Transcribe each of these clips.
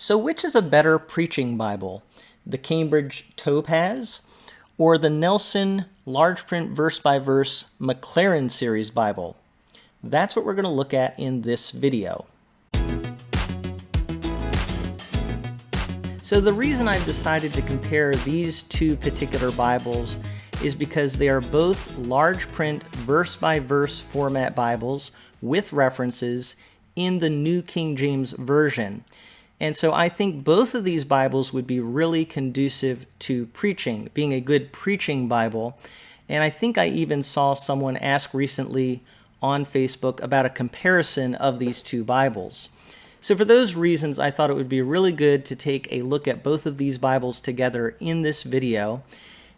So which is a better preaching Bible, the Cambridge Topaz or the Nelson large print verse-by-verse Maclaren series Bible? That's what we're going to look at in this video. So the reason I've decided to compare these two particular Bibles is because they are both large print verse-by-verse format Bibles with references in the New King James Version. And so I think both of these Bibles would be really conducive to preaching, being a good preaching Bible. And I think I even saw someone ask recently on Facebook about a comparison of these two Bibles. So for those reasons, I thought it would be really good to take a look at both of these Bibles together in this video.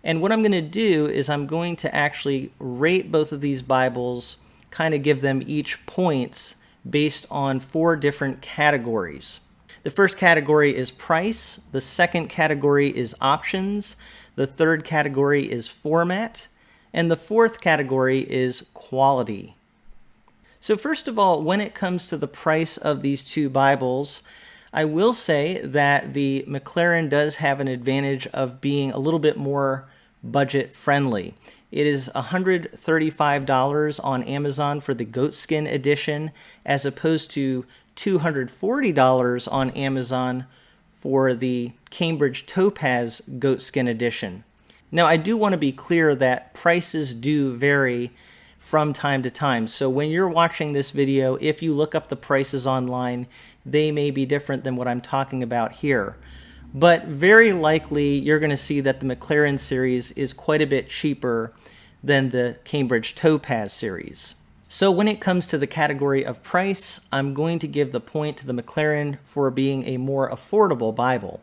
And what I'm going to do is I'm going to actually rate both of these Bibles, kind of give them each points based on 4 different categories. The first category is price, the second category is options, the third category is format, and the fourth category is quality. So first of all, when it comes to the price of these two Bibles, I will say that the Maclaren does have an advantage of being a little bit more budget friendly. It is $135 on Amazon for the goatskin edition, as opposed to $240 on Amazon for the Cambridge Topaz goatskin edition. Now, I do want to be clear that prices do vary from time to time. So when you're watching this video, if you look up the prices online, they may be different than what I'm talking about here. But very likely, you're going to see that the Maclaren series is quite a bit cheaper than the Cambridge Topaz series. So when it comes to the category of price, I'm going to give the point to the Maclaren for being a more affordable Bible.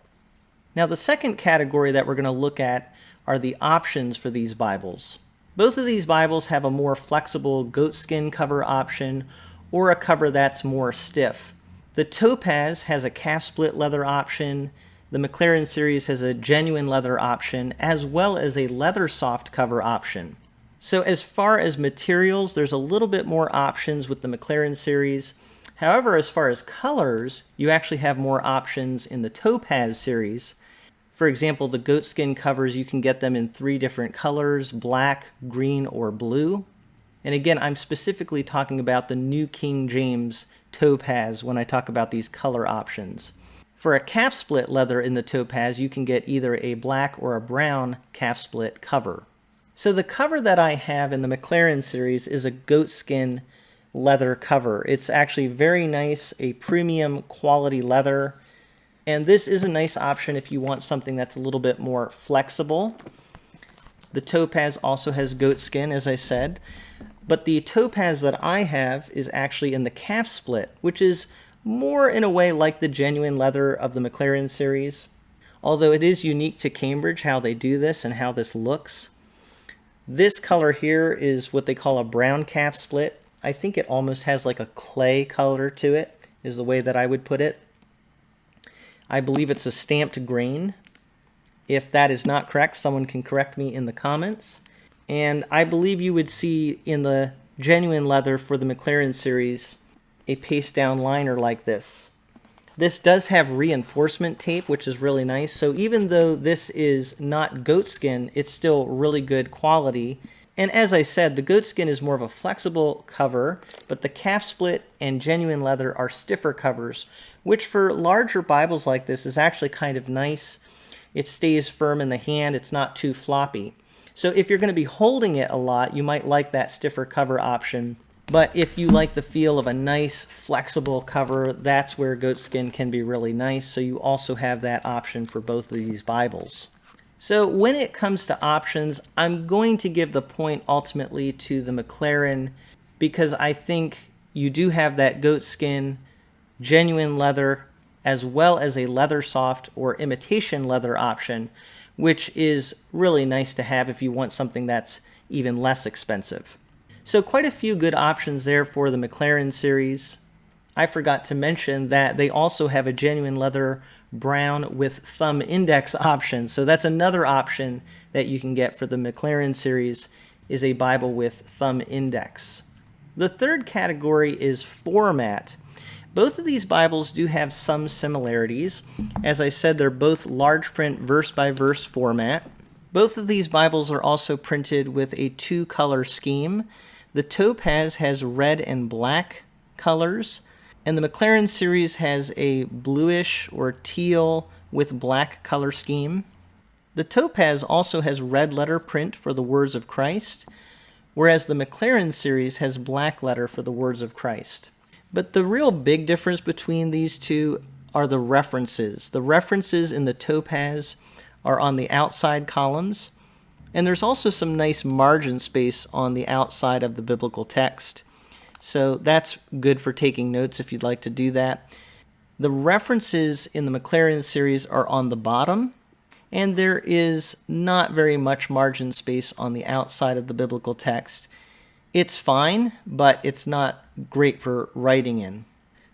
Now the second category that we're going to look at are the options for these Bibles. Both of these Bibles have a more flexible goatskin cover option or a cover that's more stiff. The Topaz has a calf split leather option. The Maclaren series has a genuine leather option as well as a leather soft cover option. So as far as materials, there's a little bit more options with the Maclaren series. However, as far as colors, you actually have more options in the Topaz series. For example, the goatskin covers, you can get them in 3 different colors: black, green, or blue. And again, I'm specifically talking about the New King James Topaz when I talk about these color options. For a calf split leather in the Topaz, you can get either a black or a brown calf split cover. So the cover that I have in the Maclaren series is a goatskin leather cover. It's actually very nice, a premium quality leather. And this is a nice option if you want something that's a little bit more flexible. The Topaz also has goatskin, as I said. But the Topaz that I have is actually in the calf split, which is more in a way like the genuine leather of the Maclaren series. Although it is unique to Cambridge how they do this and how this looks. This color here is what they call a brown calf split. I think it almost has like a clay color to it, is the way that I would put it. I believe it's a stamped grain. If that is not correct, someone can correct me in the comments. And I believe you would see in the genuine leather for the Maclaren series a paste down liner like this. This does have reinforcement tape, which is really nice. So even though this is not goatskin, it's still really good quality. And as I said, the goatskin is more of a flexible cover, but the calf split and genuine leather are stiffer covers, which for larger Bibles like this is actually kind of nice. It stays firm in the hand. It's not too floppy. So if you're going to be holding it a lot, you might like that stiffer cover option. But if you like the feel of a nice, flexible cover, that's where goatskin can be really nice. So you also have that option for both of these Bibles. So when it comes to options, I'm going to give the point ultimately to the Maclaren because I think you do have that goatskin, genuine leather, as well as a leather soft or imitation leather option, which is really nice to have if you want something that's even less expensive. So quite a few good options there for the Maclaren series. I forgot to mention that they also have a genuine leather brown with thumb index option. So that's another option that you can get for the Maclaren series, is a Bible with thumb index. The third category is format. Both of these Bibles do have some similarities. As I said, they're both large print verse-by-verse format. Both of these Bibles are also printed with a two-color scheme. The Topaz has red and black colors, and the Maclaren series has a bluish or teal with black color scheme. The Topaz also has red letter print for the words of Christ, whereas the Maclaren series has black letter for the words of Christ. But the real big difference between these two are the references. The references in the Topaz are on the outside columns, and there's also some nice margin space on the outside of the biblical text. So that's good for taking notes if you'd like to do that. The references in the Maclaren series are on the bottom, and there is not very much margin space on the outside of the biblical text. It's fine, but it's not great for writing in.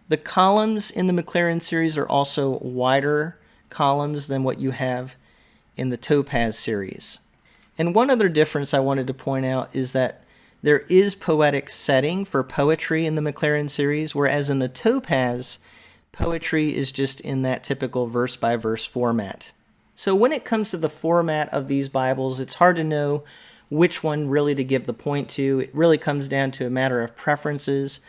The columns in the Maclaren series are also wider columns than what you have in the Topaz series. And one other difference I wanted to point out is that there is poetic setting for poetry in the Maclaren series, whereas in the Topaz, poetry is just in that typical verse-by-verse format. So when it comes to the format of these Bibles, it's hard to know which one really to give the point to. It really comes down to a matter of preferences.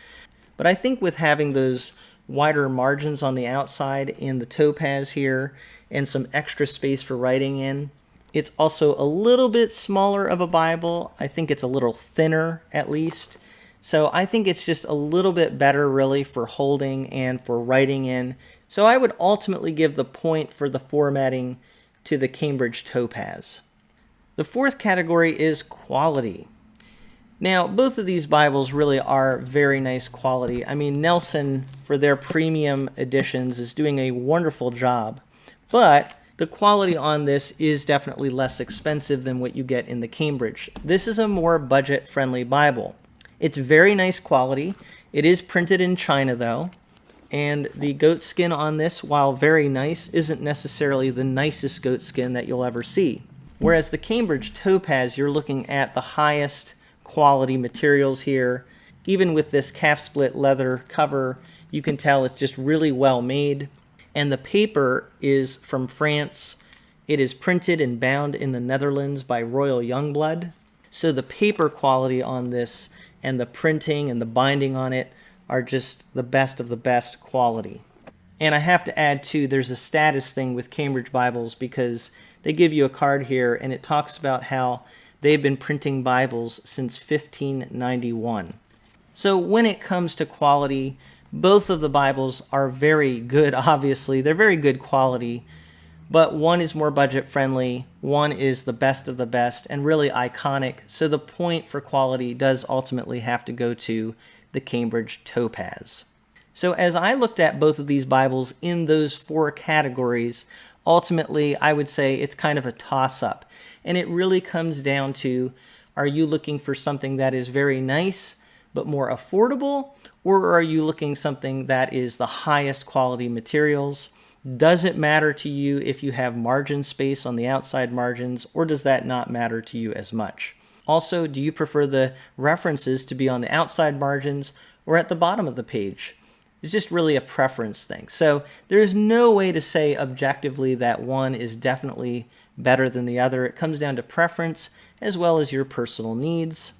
But I think with having those wider margins on the outside in the Topaz here and some extra space for writing in, it's also a little bit smaller of a Bible. I think it's a little thinner at least. So I think it's just a little bit better really for holding and for writing in. So I would ultimately give the point for the formatting to the Cambridge Topaz. The fourth category is quality. Now, both of these Bibles really are very nice quality. I mean, Nelson, for their premium editions, is doing a wonderful job. But the quality on this is definitely less expensive than what you get in the Cambridge. This is a more budget-friendly Bible. It's very nice quality. It is printed in China, though. And the goat skin on this, while very nice, isn't necessarily the nicest goat skin that you'll ever see. Whereas the Cambridge Topaz, you're looking at the highest quality materials here. Even with this calf split leather cover, you can tell it's just really well made. And the paper is from France. It is printed and bound in the Netherlands by Royal Youngblood. So the paper quality on this and the printing and the binding on it are just the best of the best quality. And I have to add too, there's a status thing with Cambridge Bibles because they give you a card here and it talks about how they've been printing Bibles since 1591. So when it comes to quality, both of the Bibles are very good, obviously. They're very good quality, but one is more budget friendly, one is the best of the best and really iconic. So the point for quality does ultimately have to go to the Cambridge Topaz. So as I looked at both of these Bibles in those four categories, ultimately I would say it's kind of a toss-up. And it really comes down to, are you looking for something that is very nice but more affordable, or are you looking something that is the highest quality materials? Does it matter to you if you have margin space on the outside margins, or does that not matter to you as much? Also, do you prefer the references to be on the outside margins or at the bottom of the page? It's just really a preference thing. So there's no way to say objectively that one is definitely better than the other. It comes down to preference as well as your personal needs.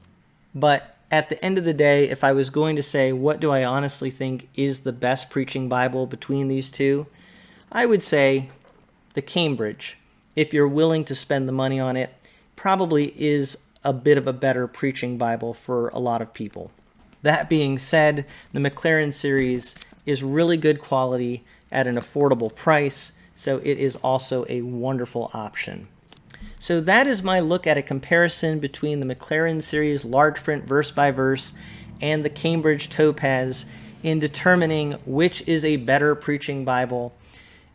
But at the end of the day, if I was going to say what do I honestly think is the best preaching Bible between these two, I would say the Cambridge, if you're willing to spend the money on it, probably is a bit of a better preaching Bible for a lot of people. That being said, the Maclaren series is really good quality at an affordable price, so it is also a wonderful option. So that is my look at a comparison between the Maclaren series large print verse by verse and the Cambridge Topaz in determining which is a better preaching Bible.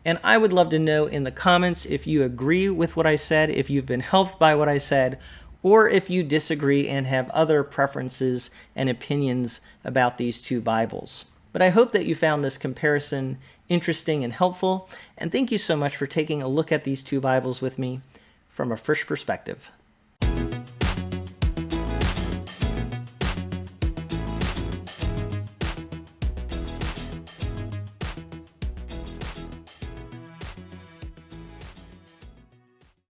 And I would love to know in the comments if you agree with what I said, if you've been helped by what I said, or if you disagree and have other preferences and opinions about these two Bibles. But I hope that you found this comparison interesting and helpful, and thank you so much for taking a look at these two Bibles with me from A Frisch Perspective.